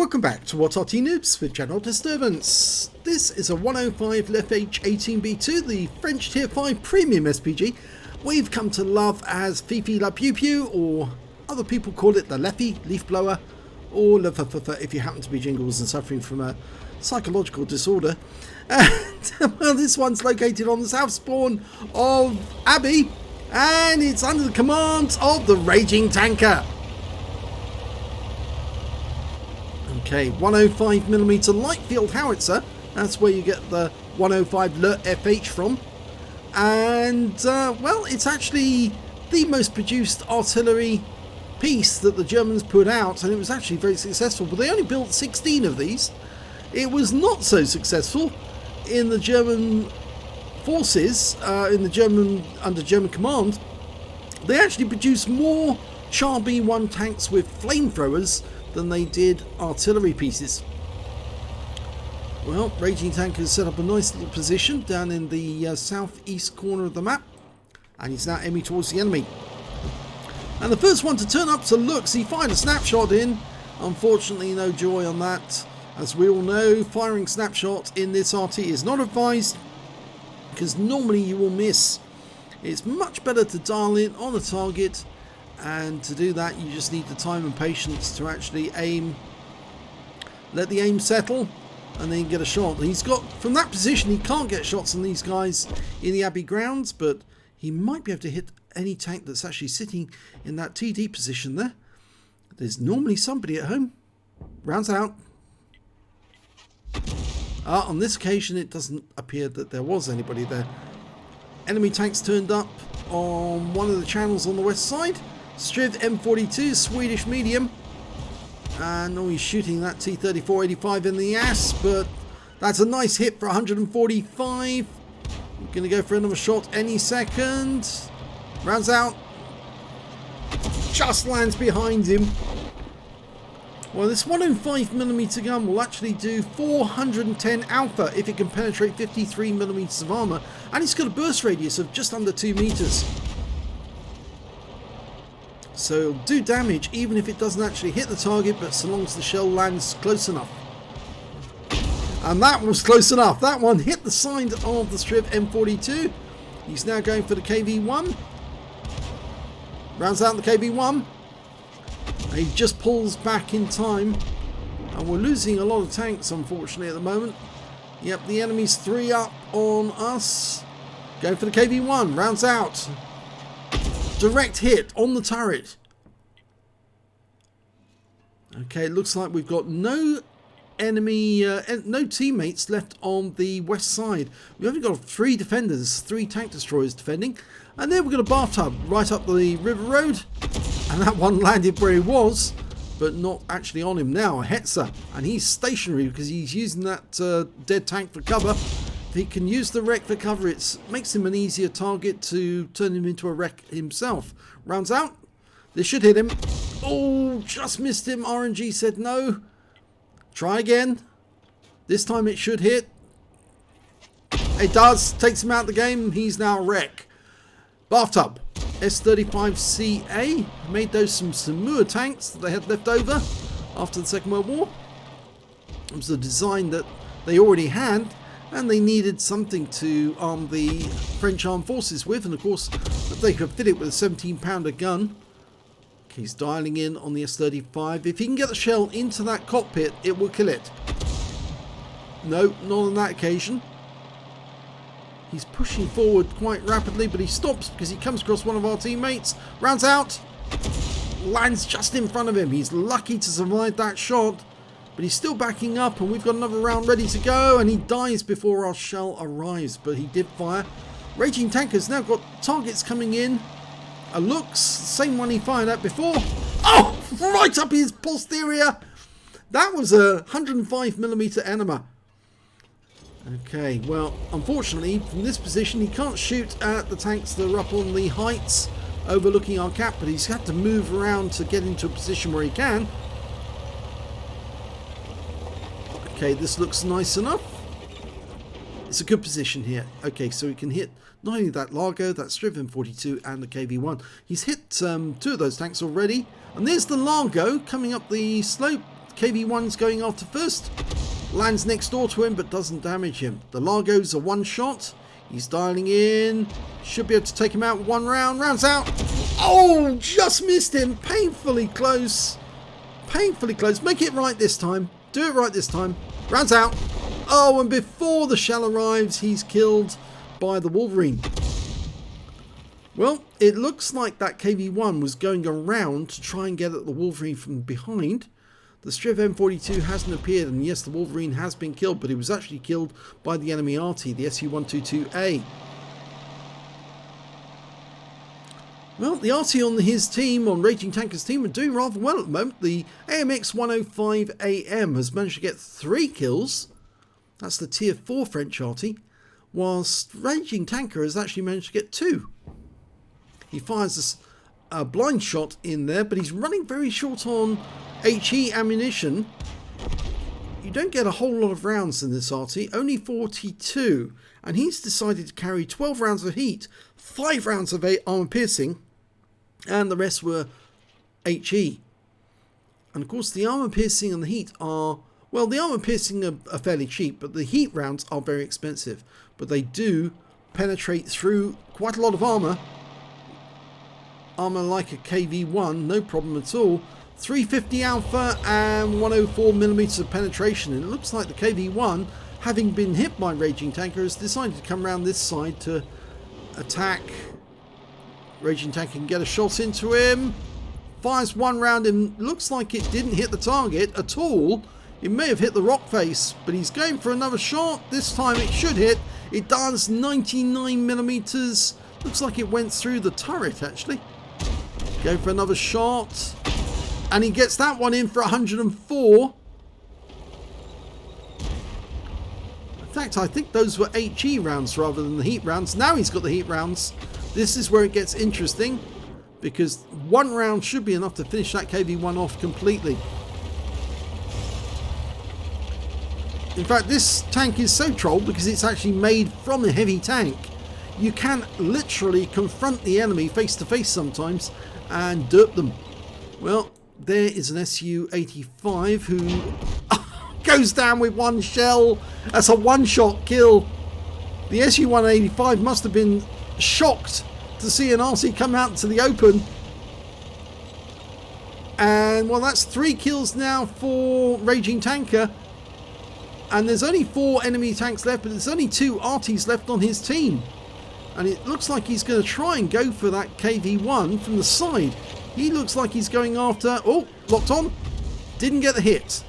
Welcome back to What Arty Noobs with General Disturbance. This is a 105 leFH18B2, the French Tier 5 Premium SPG we've come to love as Fifi La Pew Pew, or other people call it the Leffy, Leaf Blower, or leFH if you happen to be jingles and suffering from a psychological disorder. And well, this one's located on the south spawn of Abbey, and it's under the command of the Raging Tanker. Okay, 105mm light field howitzer, that's where you get the 105 leFH from. And, well, it's actually the most produced artillery piece that the Germans put out, and it was actually very successful, but they only built 16 of these. It was not so successful in the German forces, under German command. They actually produced more Char B1 tanks with flamethrowers than they did artillery pieces. Well, Raging Tanker has set up a nice little position down in the southeast corner of the map, and he's now aiming towards the enemy. And the first one to turn up to look, so he fired a snapshot in. Unfortunately, no joy on that. As we all know, firing snapshot in this RT is not advised, because normally you will miss. It's much better to dial in on a target, and to do that you just need the time and patience to actually aim, let the aim settle, and then get a shot. He's got, from that position he can't get shots on these guys in the Abbey grounds, but he might be able to hit any tank that's actually sitting in that TD position there. There's normally somebody at home. Rounds out. On this occasion it doesn't appear that there was anybody there. Enemy tanks turned up on one of the channels on the west side. Striv M42, Swedish medium, and he's shooting that T-34-85 in the ass, but that's a nice hit for 145. We're going to go for another shot any second. Rounds out. Just lands behind him. Well, this 105mm gun will actually do 410 alpha if it can penetrate 53mm of armour, and it's got a burst radius of just under 2 meters. So it'll do damage even if it doesn't actually hit the target, but so long as the shell lands close enough. And that was close enough. That one hit the side of the Striv M42. He's now going for the KV-1. Rounds out the KV-1. He just pulls back in time. And we're losing a lot of tanks, unfortunately, at the moment. Yep, the enemy's 3 up on us. Going for the KV-1. Rounds out. Direct hit on the turret. Okay, it looks like we've got no enemy, no teammates left on the west side. We've only got 3 defenders, 3 tank destroyers defending. And then we've got a bathtub right up the river road. And that one landed where he was, but not actually on him now, a Hetzer. And he's stationary because he's using that dead tank for cover. If he can use the wreck for cover, it makes him an easier target to turn him into a wreck himself. Rounds out. This should hit him. Oh, just missed him. RNG said no. Try again. This time it should hit. It does. Takes him out of the game. He's now a wreck. Bathtub. S-35CA. Made those some Samur tanks that they had left over after the Second World War. It was a design that they already had, and they needed something to arm the French armed forces with, and of course they could fit it with a 17-pounder gun. He's dialing in on the S-35. If he can get the shell into that cockpit, it will kill it. No, not on that occasion. He's pushing forward quite rapidly, but he stops because he comes across one of our teammates. Rounds out. Lands just in front of him. He's lucky to survive that shot. But he's still backing up, and we've got another round ready to go, and he dies before our shell arrives, but he did fire. Raging Tanker's now got targets coming in. A looks, same one he fired at before. Oh, right up his posterior. That was a 105mm enema. Okay, well, unfortunately, from this position, he can't shoot at the tanks that are up on the heights overlooking our cap, but he's had to move around to get into a position where he can. Okay, this looks nice enough. It's a good position here. Okay, so he can hit not only that Largo, that Striv M42 and the KV-1. He's hit 2 of those tanks already. And there's the Largo coming up the slope. KV1's going after first. Lands next door to him, but doesn't damage him. The Largo's a one shot. He's dialing in. Should be able to take him out one round. Rounds out. Oh, just missed him. Painfully close. Painfully close. Make it right this time. Do it right this time. Rounds out. Oh, and before the shell arrives, he's killed by the Wolverine. Well, it looks like that KV1 was going around to try and get at the Wolverine from behind. The Striv M42 hasn't appeared, and yes, the Wolverine has been killed, but he was actually killed by the enemy Arty, the SU-122A. Well, the Arty on his team, on Raging Tanker's team, are doing rather well at the moment. The AMX-105AM has managed to get 3 kills. That's the tier 4 French Arty, whilst Raging Tanker has actually managed to get 2. He fires a blind shot in there, but he's running very short on HE ammunition. You don't get a whole lot of rounds in this Arty, only 42, and he's decided to carry 12 rounds of heat, 5 rounds of armor piercing, and the rest were HE. And of course the armor piercing and the heat are, well, the armor piercing are fairly cheap, but the heat rounds are very expensive, but they do penetrate through quite a lot of armor like a KV1, no problem at all. 350 alpha and 104mm of penetration, and it looks like the KV1, having been hit by Raging Tanker, has decided to come around this side to attack. Raging Tanker can get a shot into him, fires one round and looks like it didn't hit the target at all. It may have hit the rock face, but he's going for another shot. This time it should hit. It does. 99mm. Looks like it went through the turret actually. Go for another shot. And he gets that one in for 104. In fact, I think those were HE rounds rather than the heat rounds. Now he's got the heat rounds. This is where it gets interesting, because 1 round should be enough to finish that KV1 off completely. In fact, this tank is so trolled because it's actually made from a heavy tank. You can literally confront the enemy face to face sometimes and derp them. Well, there is an SU-85 who goes down with 1 shell. That's a one-shot kill. The SU-185 must have been shocked to see an RC come out into the open. And well, that's 3 kills now for Raging Tanker. And there's only 4 enemy tanks left, but there's only 2 Artys left on his team. And it looks like he's going to try and go for that KV1 from the side. He looks like he's going after... Oh, locked on. Didn't get the hit.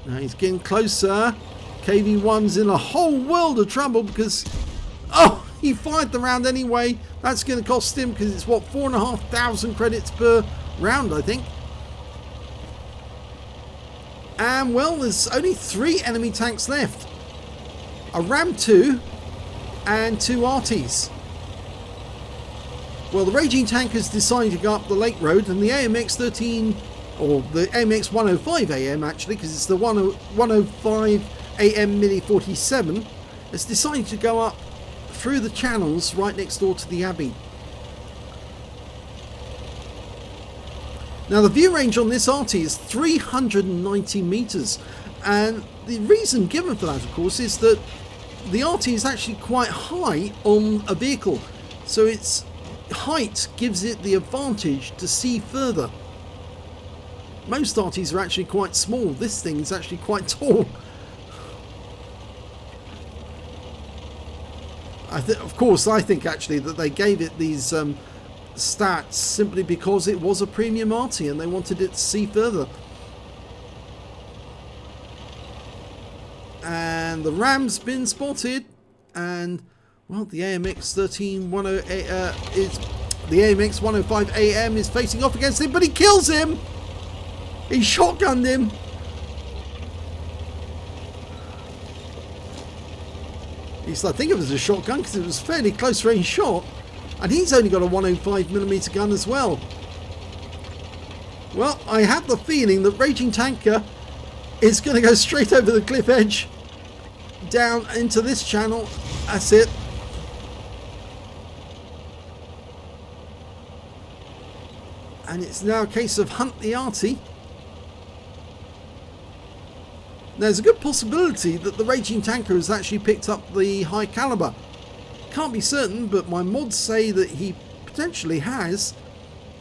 Now he's getting closer. KV1's in a whole world of trouble because... Oh, he fired the round anyway. That's going to cost him because it's, what, 4,500 credits per round, I think. And, well, there's only 3 enemy tanks left. A Ram 2 and 2 Artys. Well, the Raging Tanker's decided to go up the Lake Road, and the AMX-13, or the AMX-105AM actually, because it's the 105AM Mini 47, has decided to go up through the channels right next door to the Abbey. Now the view range on this Arty is 390 meters, and the reason given for that, of course, is that the Arty is actually quite high on a vehicle, so its height gives it the advantage to see further. Most Artys are actually quite small. This thing is actually quite tall. Of course, I think actually that they gave it these stats simply because it was a premium Arty and they wanted it to see further. And the Ram's been spotted, and well, the AMX-13-108 is the AMX-105AM is facing off against him, but he kills him. He shotgunned him. At least I think it was a shotgun because it was a fairly close range shot. And he's only got a 105mm gun as well. Well, I have the feeling that Raging Tanker is going to go straight over the cliff edge down into this channel. That's it. And it's now a case of hunt the Arty. There's a good possibility that the Raging Tanker has actually picked up the high caliber. Can't be certain, but my mods say that he potentially has.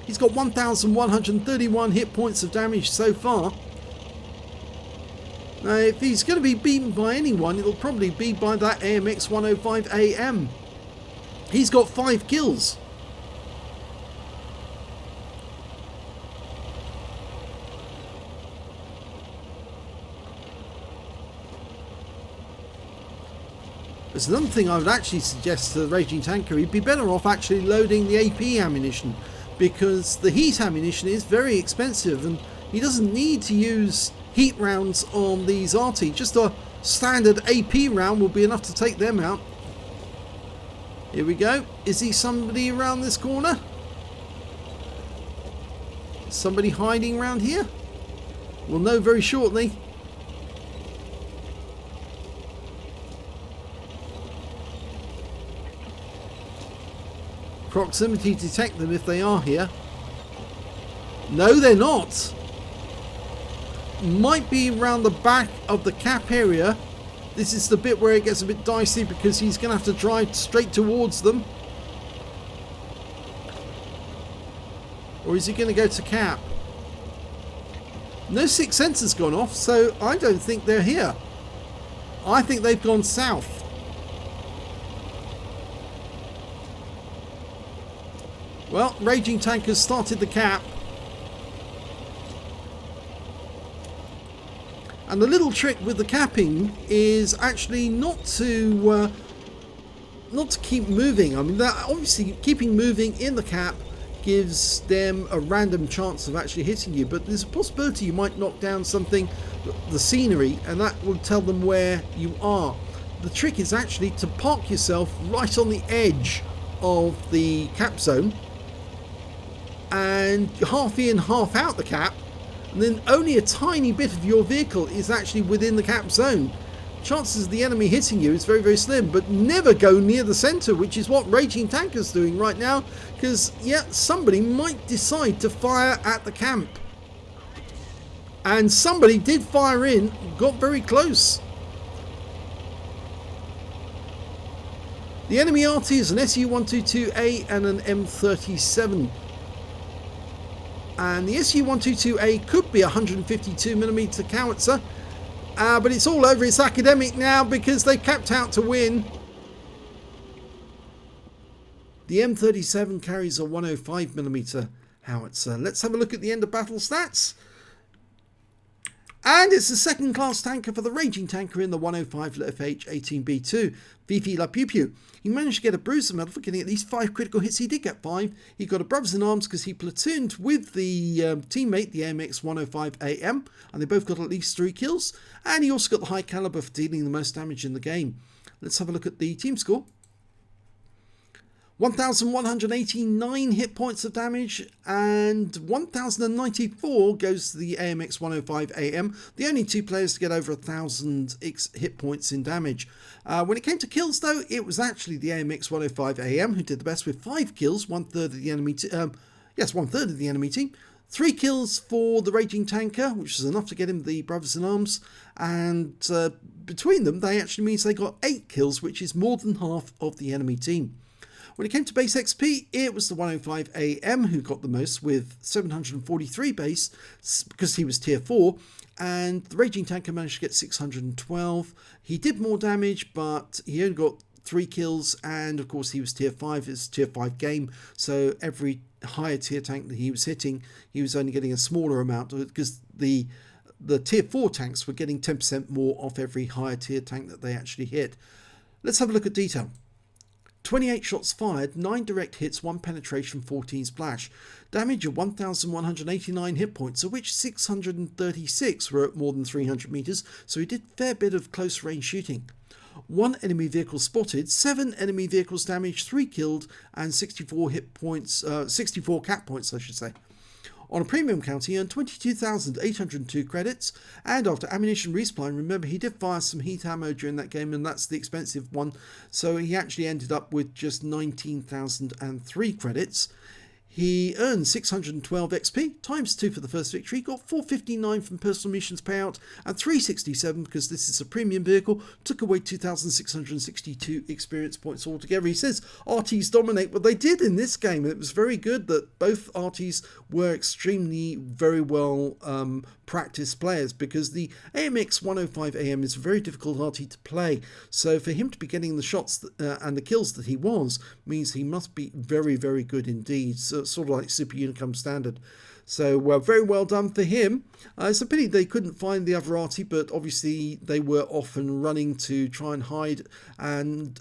He's got 1,131 hit points of damage so far. Now, if he's going to be beaten by anyone, it'll probably be by that AMX105AM. He's got 5 kills. There's another thing I would actually suggest to the Raging Tanker. He'd be better off actually loading the AP ammunition, because the heat ammunition is very expensive and he doesn't need to use heat rounds on these Arty. Just a standard AP round will be enough to take them out. Here we go. Is he somebody around this corner? Somebody hiding around here? We'll know very shortly. Proximity detect them if they are here. No, they're not. Might be around the back of the cap area. This is the bit where it gets a bit dicey because he's going to have to drive straight towards them. Or is he going to go to cap? No 6 sensors gone off, so I don't think they're here. I think they've gone south. Well, Raging Tanker's started the cap. And the little trick with the capping is actually not to keep moving. I mean, that obviously keeping moving in the cap gives them a random chance of actually hitting you, but there's a possibility you might knock down something, the scenery, and that will tell them where you are. The trick is actually to park yourself right on the edge of the cap zone and half in, half out the cap, and then only a tiny bit of your vehicle is actually within the cap zone. Chances of the enemy hitting you is very, very slim, but never go near the center, which is what Raging Tanker's doing right now, because, yeah, somebody might decide to fire at the camp. And somebody did fire in, got very close. The enemy Arty is an SU-122A and an M37. And the SU-122A could be a 152mm howitzer, but it's all over its academic now because they capped out to win. The M37 carries a 105mm howitzer. Let's have a look at the end of battle stats. And it's the second class tanker for the Raging Tanker in the 105 leFH18B2. Fifi La Pew Pew. He managed to get a bruiser medal for getting at least 5 critical hits. He did get 5. He got a brothers in arms because he platooned with the teammate, the AMX105AM, and they both got at least 3 kills. And he also got the high caliber for dealing the most damage in the game. Let's have a look at the team score. 1,189 hit points of damage, and 1,094 goes to the AMX105AM, the only 2 players to get over 1,000 hit points in damage. When it came to kills, though, it was actually the AMX105AM who did the best with 5 kills, one-third of the enemy one-third of the enemy team. 3 kills for the Raging Tanker, which is enough to get him the brothers in arms, and between them, they actually means they got 8 kills, which is more than half of the enemy team. When it came to base XP, it was the 105AM who got the most with 743 base because he was tier 4, and the Raging Tanker managed to get 612. He did more damage, but he only got 3 kills, and of course he was tier 5. It's a tier 5 game, so every higher tier tank that he was hitting, he was only getting a smaller amount because the tier 4 tanks were getting 10% more off every higher tier tank that they actually hit. Let's have a look at detail. 28 shots fired, 9 direct hits, 1 penetration, 14 splash. Damage of 1,189 hit points, of which 636 were at more than 300 meters, so he did a fair bit of close range shooting. 1 enemy vehicle spotted, 7 enemy vehicles damaged, 3 killed, and 64 hit points, 64 cap points I should say. On a premium count, he earned 22,802 credits, and after ammunition resupply, remember he did fire some heat ammo during that game, and that's the expensive one, so he actually ended up with just 19,003 credits. He earned 612 XP, times 2 for the first victory, got 459 from personal missions payout, and 367 because this is a premium vehicle, took away 2,662 experience points altogether. He says Artys dominate. Well, they did in this game. It was very good that both Artys were extremely very well practiced players, because the AMX 105 AM is a very difficult Arty to play. So for him to be getting the shots and the kills that he was, means he must be very, very good indeed. So sort of like Super Unicum standard. So very well done for him. It's a pity they couldn't find the other Arty, but obviously they were often running to try and hide and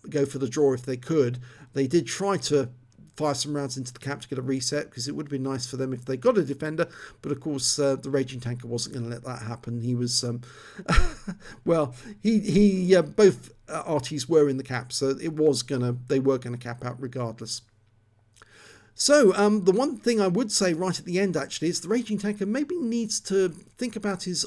go for the draw if they could. They did try to fire some rounds into the cap to get a reset, because it would have been nice for them if they got a defender, but of course the Raging Tanker wasn't going to let that happen. He was well, he both Artys were in the cap, so they were gonna cap out regardless. So the one thing I would say right at the end actually is the Raging Tanker maybe needs to think about his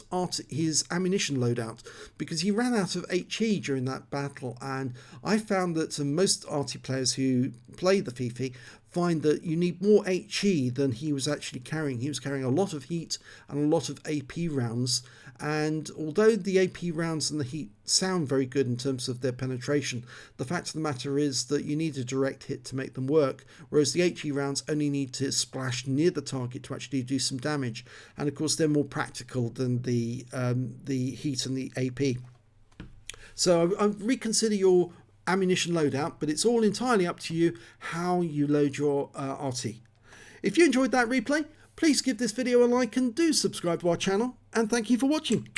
ammunition loadout, because he ran out of HE during that battle, and I found that most Arty players who play the Fifi find that you need more HE than he was actually carrying. He was carrying a lot of heat and a lot of AP rounds, and although the AP rounds and the heat sound very good in terms of their penetration, the fact of the matter is that you need a direct hit to make them work, whereas the HE rounds only need to splash near the target to actually do some damage, and of course they're more practical than the heat and the AP. So I reconsider your ammunition loadout, but it's all entirely up to you how you load your Arty. If you enjoyed that replay, please give this video a like and do subscribe to our channel, and thank you for watching.